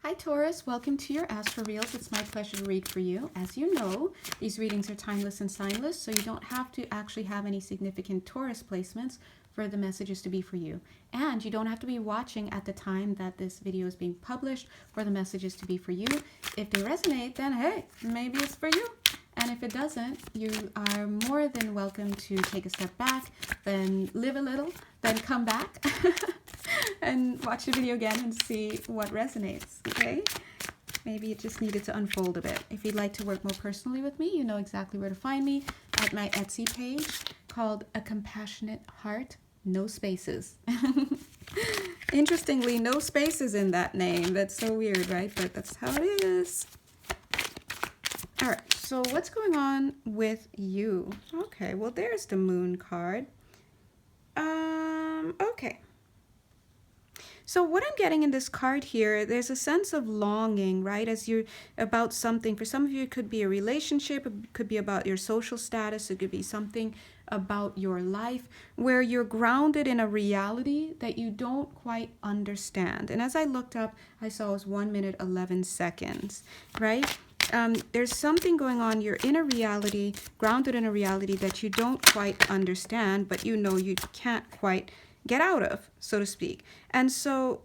Hi Taurus, welcome to your Astro Reels. It's my pleasure to read for you. As you know, these readings are timeless and signless, so you don't have to actually have any significant Taurus placements for the messages to be for you. And you don't have to be watching at the time that this video is being published for the messages to be for you. If they resonate, then hey, maybe it's for you. And if it doesn't, you are more than welcome to take a step back, then live a little, then come back and watch the video again and see what resonates, okay? Maybe it just needed to unfold a bit. If you'd like to work more personally with me, you know exactly where to find me at my Etsy page called A Compassionate Heart, no spaces. Interestingly, no spaces in that name. That's so weird, right? But that's how it is. All right, so what's going on with you? Okay, well, there's the moon card. Okay. So what I'm getting in this card here, there's a sense of longing, right? As you're about something. For some of you, it could be a relationship. It could be about your social status. It could be something about your life where you're grounded in a reality that you don't quite understand. And as I looked up, I saw it was 1 minute, 11 seconds, right? There's something going on. You're in a reality, grounded in a reality that you don't quite understand, but you know you can't quite get out of, so to speak. And so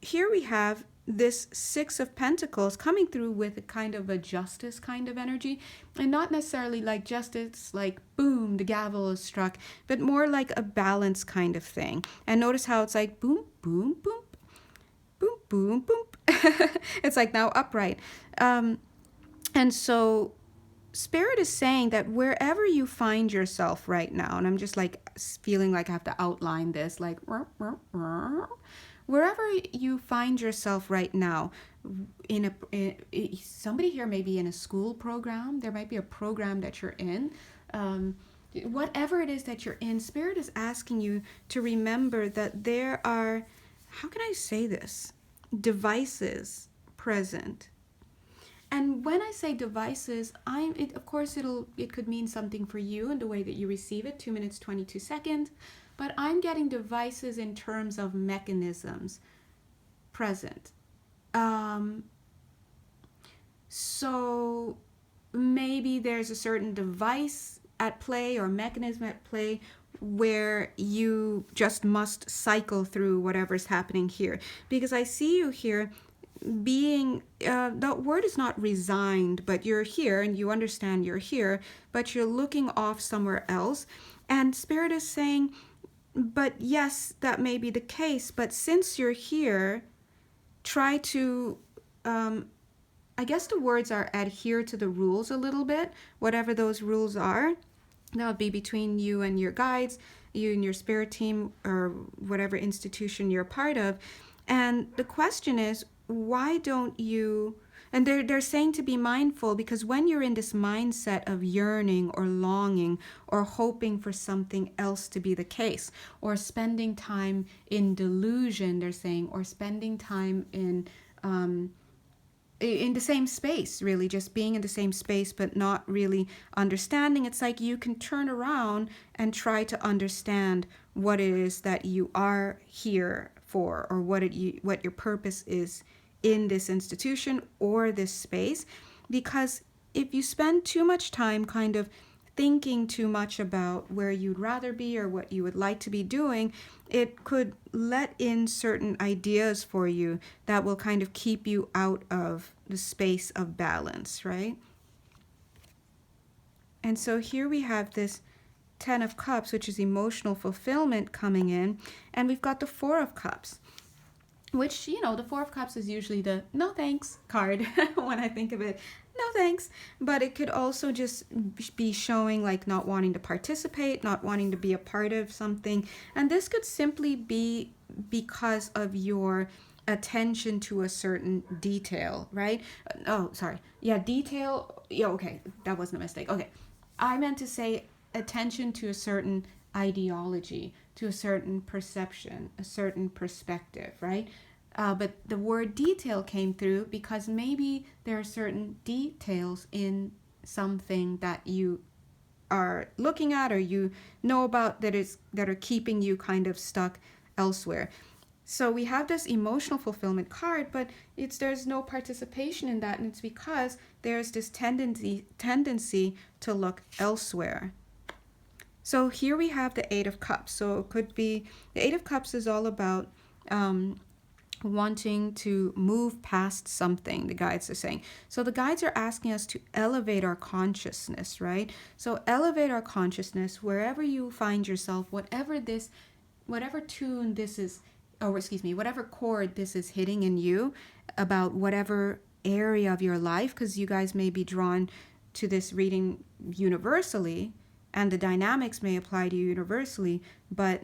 here we have this Six of Pentacles coming through with a kind of a justice kind of energy, and not necessarily like justice, like boom, the gavel is struck, but more like a balance kind of thing. And notice how it's like boom, boom, boom, boom, boom, boom. It's like now upright. And so Spirit is saying that wherever you find yourself right now, and I'm just like feeling like I have to outline this, like wherever you find yourself right now, somebody here may be in a school program, there might be a program that you're in, whatever it is that you're in, Spirit is asking you to remember that there are, how can I say this, devices present. And when I say devices, of course it could mean something for you in the way that you receive it, 2 minutes, 22 seconds. But I'm getting devices in terms of mechanisms present. So maybe there's a certain device at play or mechanism at play where you just must cycle through whatever's happening here. Because I see you here being, the word is not resigned, but you're here and you understand you're here, but you're looking off somewhere else. And Spirit is saying, but yes, that may be the case, but since you're here, try to, I guess the words are adhere to the rules a little bit, whatever those rules are. That would be between you and your guides, you and your spirit team, or whatever institution you're part of. And the question is, why don't you, and they're saying to be mindful, because when you're in this mindset of yearning or longing or hoping for something else to be the case, or spending time in delusion, they're saying, or spending time in the same space, really, just being in the same space but not really understanding, it's like you can turn around and try to understand what it is that you are here for, or what your purpose is in this institution or this space. Because if you spend too much time kind of thinking too much about where you'd rather be or what you would like to be doing, it could let in certain ideas for you that will kind of keep you out of the space of balance, right? And so here we have this 10 of Cups, which is emotional fulfillment coming in, and we've got the 4 of Cups, which, you know, the 4 of Cups is usually the no thanks card when I think of it. No thanks. But it could also just be showing like not wanting to participate, not wanting to be a part of something. And this could simply be because of your attention to a certain detail, right? Oh, sorry. Yeah, detail. Yeah, okay. That wasn't a mistake. Okay. I meant to say attention to a certain ideology, to a certain perception, a certain perspective, right? But the word detail came through because maybe there are certain details in something that you are looking at or you know about that are keeping you kind of stuck elsewhere. So we have this emotional fulfillment card, but there's no participation in that, and it's because there's this tendency to look elsewhere. So here we have the Eight of Cups. So it could be the Eight of Cups is all about wanting to move past something, the guides are saying. So the guides are asking us to elevate our consciousness, right? So elevate our consciousness wherever you find yourself, whatever tune this is, or excuse me, whatever chord this is hitting in you, about whatever area of your life, because you guys may be drawn to this reading universally, and the dynamics may apply to you universally, but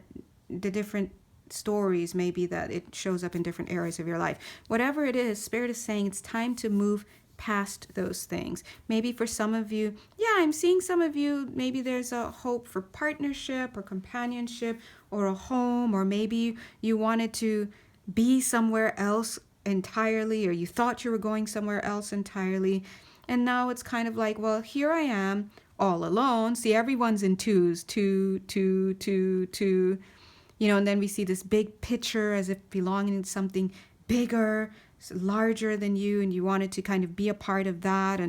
the different stories may be that it shows up in different areas of your life. Whatever it is, Spirit is saying it's time to move past those things. Maybe for some of you, I'm seeing some of you, maybe there's a hope for partnership or companionship or a home, or maybe you wanted to be somewhere else entirely, or you thought you were going somewhere else entirely. And now it's kind of like, well, here I am all alone. See, everyone's in twos, two, two, two, two. And then we see this big picture as if belonging to something bigger, larger than you, and you wanted to kind of be a part of that.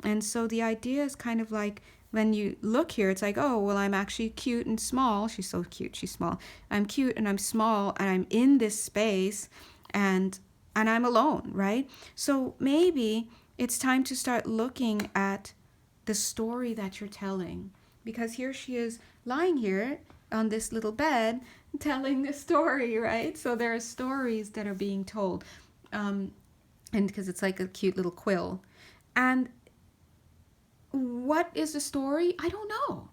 And so the idea is kind of like, when you look here, it's like, oh, well, I'm actually cute and small. She's so cute. She's small. I'm cute and I'm small and I'm in this space and I'm alone, right? So maybe it's time to start looking at the story that you're telling, because here she is lying here on this little bed telling the story, right? So there are stories that are being told, and because it's like a cute little quill. And what is the story? I don't know.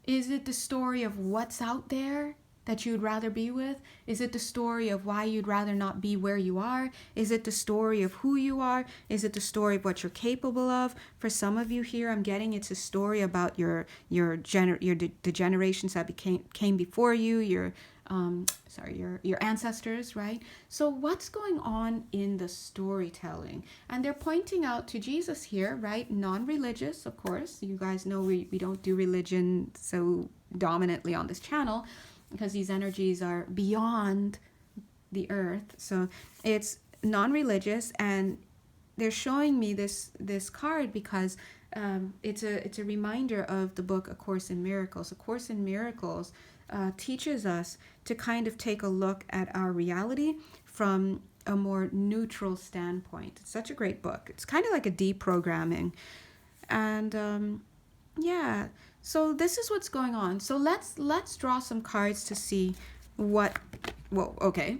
Is it the story of what's out there that you'd rather be with? Is it the story of why you'd rather not be where you are? Is it the story of who you are? Is it the story of what you're capable of? For some of you here, I'm getting it's a story about the generations that came before you, your ancestors, right? So what's going on in the storytelling? And they're pointing out to Jesus here, right? Non-religious, of course. You guys know we don't do religion so dominantly on this channel, because these energies are beyond the earth. So it's non-religious, and they're showing me this card because it's a reminder of the book A Course in Miracles. A Course in Miracles teaches us to kind of take a look at our reality from a more neutral standpoint. It's such a great book. It's kind of like a deprogramming. And so this is what's going on. So let's draw some cards to see what. Whoa, okay.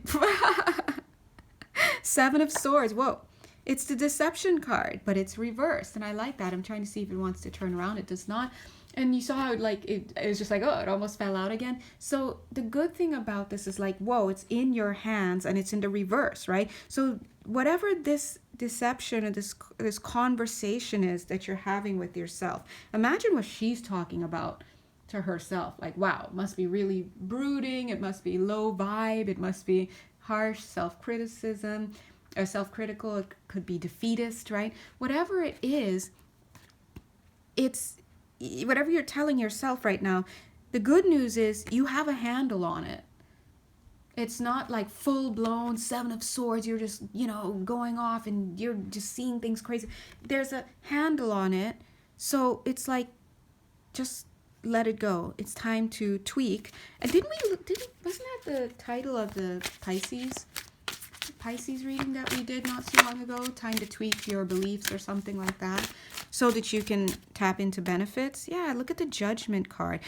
Seven of Swords. Whoa. It's the Deception card, but it's reversed, and I like that. I'm trying to see if it wants to turn around. It does not. And you saw how it was just like, oh, it almost fell out again. So the good thing about this is like, whoa, it's in your hands and it's in the reverse, right? So whatever this deception or this conversation is that you're having with yourself, imagine what she's talking about to herself. Like, wow, it must be really brooding. It must be low vibe. It must be harsh self-criticism or self-critical. It could be defeatist, right? Whatever it is, it's whatever you're telling yourself right now. The good news is you have a handle on it. It's not like full-blown Seven of Swords. You're just, going off and you're just seeing things crazy. There's a handle on it. So it's like, just let it go. It's time to tweak. And wasn't that the title of the Pisces reading that we did not so long ago? Time to tweak your beliefs or something like that, so that you can tap into benefits. Yeah, look at the Judgment card.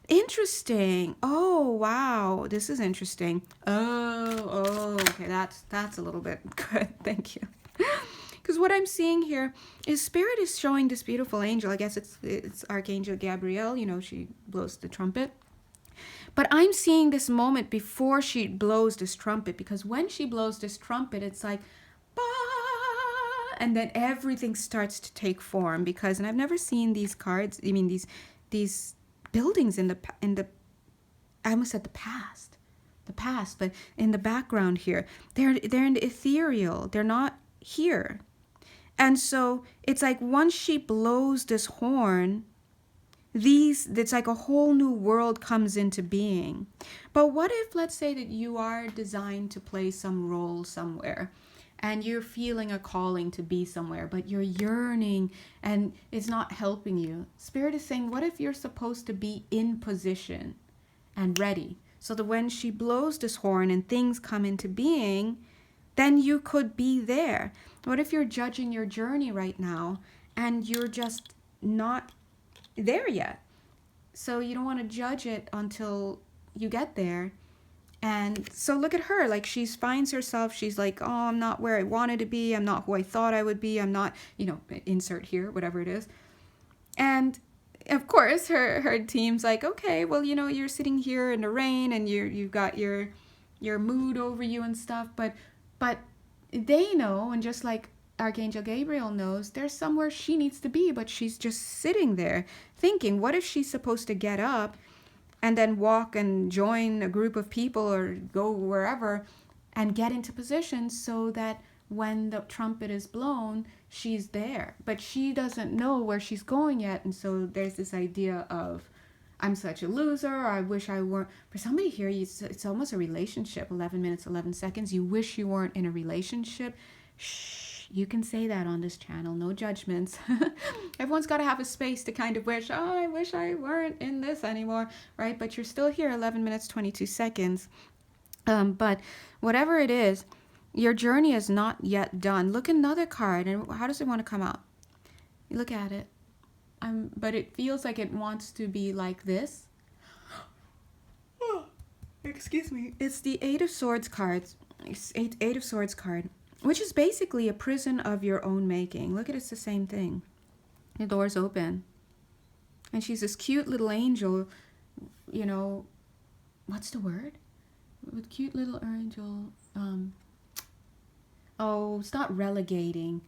Interesting. Oh, wow. This is interesting. Oh, okay. That's a little bit good. Thank you. Because what I'm seeing here is Spirit is showing this beautiful angel. I guess it's Archangel Gabrielle. She blows the trumpet. But I'm seeing this moment before she blows this trumpet, because when she blows this trumpet, it's like, bah, and then everything starts to take form. And I've never seen these cards. I mean, these buildings in the I almost said the past, but in the background here, they're in the ethereal. They're not here, and so it's like once she blows this horn, it's like a whole new world comes into being. But what if, let's say that you are designed to play some role somewhere, and you're feeling a calling to be somewhere, but you're yearning and it's not helping you? Spirit is saying, what if you're supposed to be in position and ready, so that when she blows this horn and things come into being, then you could be there? What if you're judging your journey right now and you're just not there yet? So you don't want to judge it until you get there. And so look at her, like she finds herself, she's like, oh, I'm not where I wanted to be, I'm not who I thought I would be, I'm not, insert here, whatever it is. And of course her team's like, okay, well, you're sitting here in the rain and you've got your mood over you and stuff, but they know, and just like Archangel Gabriel knows, there's somewhere she needs to be, but she's just sitting there thinking, what if she's supposed to get up and then walk and join a group of people or go wherever and get into position so that when the trumpet is blown, she's there. But she doesn't know where she's going yet. And so there's this idea of, I'm such a loser, or I wish I weren't. For somebody here, it's almost a relationship. 11 minutes, 11 seconds. You wish you weren't in a relationship. Shh, you can say that on this channel. No judgments. Everyone's got to have a space to kind of wish, oh, I wish I weren't in this anymore, right? But you're still here, 11 minutes, 22 seconds. But whatever it is, your journey is not yet done. Look at another card, and how does it want to come out? You look at it. But it feels like it wants to be like this. Oh, excuse me. It's the Eight of Swords cards. It's Eight of Swords card, which is basically a prison of your own making. Look at it's the same thing. The door's open. And she's this cute little angel, what's the word? With cute little angel, it's not relegating.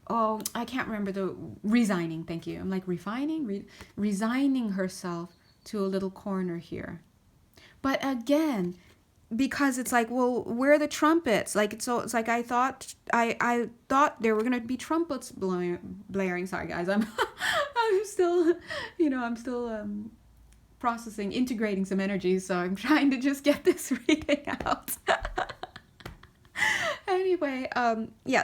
Oh, I can't remember the resigning. Thank you. I'm like resigning herself to a little corner here. But again, because it's like, well, where are the trumpets? Like it's like I thought there were gonna be trumpets blaring. Sorry, guys. I'm still, processing, integrating some energy. So I'm trying to just get this reading out. Anyway,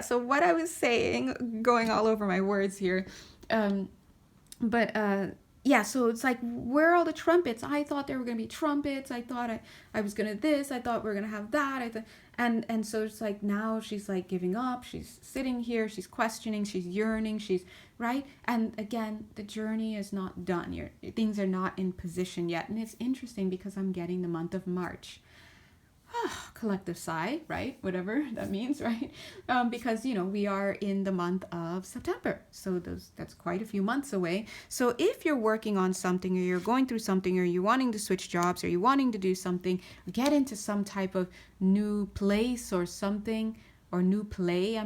so what I was saying, going all over my words here, so it's like, where are all the trumpets? I thought there were going to be trumpets. I thought I was going to this. I thought we were going to have that. And so it's like, now she's like giving up. She's sitting here. She's questioning. She's yearning. She's right. And again, the journey is not done. Things are not in position yet. And it's interesting because I'm getting the month of March. Collective sigh, right? Whatever that means, right? Because, we are in the month of September. So that's quite a few months away. So if you're working on something, or you're going through something, or you're wanting to switch jobs, or you're wanting to do something, get into some type of new place or something, or new play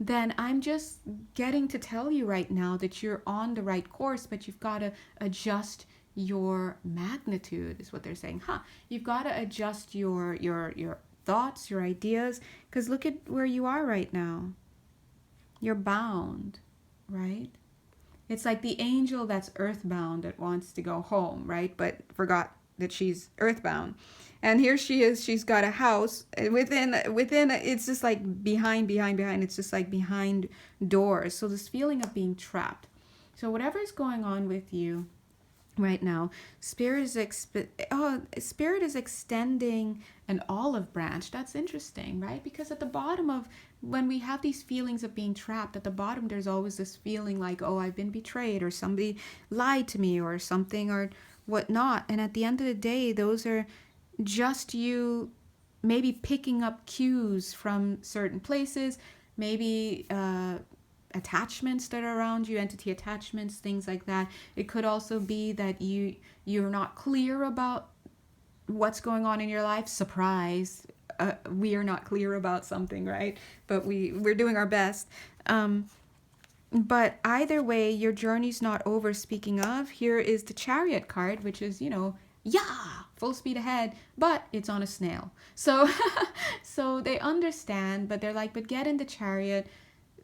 then I'm just getting to tell you right now that you're on the right course, but you've got to adjust your magnitude, is what they're saying. You've got to adjust your thoughts, your ideas, because look at where you are right now. You're bound, right? It's like the angel that's earthbound that wants to go home, right? But forgot that she's earthbound. And here she is, she's got a house within it's just like behind, it's just like behind doors. So this feeling of being trapped. So whatever is going on with you right now, Spirit is extending an olive branch. That's interesting, right? Because at the bottom of, when we have these feelings of being trapped, at the bottom there's always this feeling like, oh, I've been betrayed, or somebody lied to me, or something, or whatnot. And at the end of the day, those are just you maybe picking up cues from certain places, maybe attachments that are around you, entity attachments, things like that. It could also be that you're not clear about what's going on in your life. Surprise, we are not clear about something, right? But we're doing our best. But either way, your journey's not over. Speaking of, here is the Chariot card, which is, full speed ahead, but it's on a snail. So so they understand, but they're like, but get in the chariot,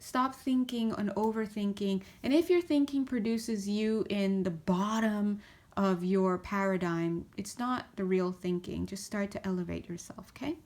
Stop thinking and overthinking. And if your thinking produces you in the bottom of your paradigm, it's not the real thinking. Just start to elevate yourself, okay?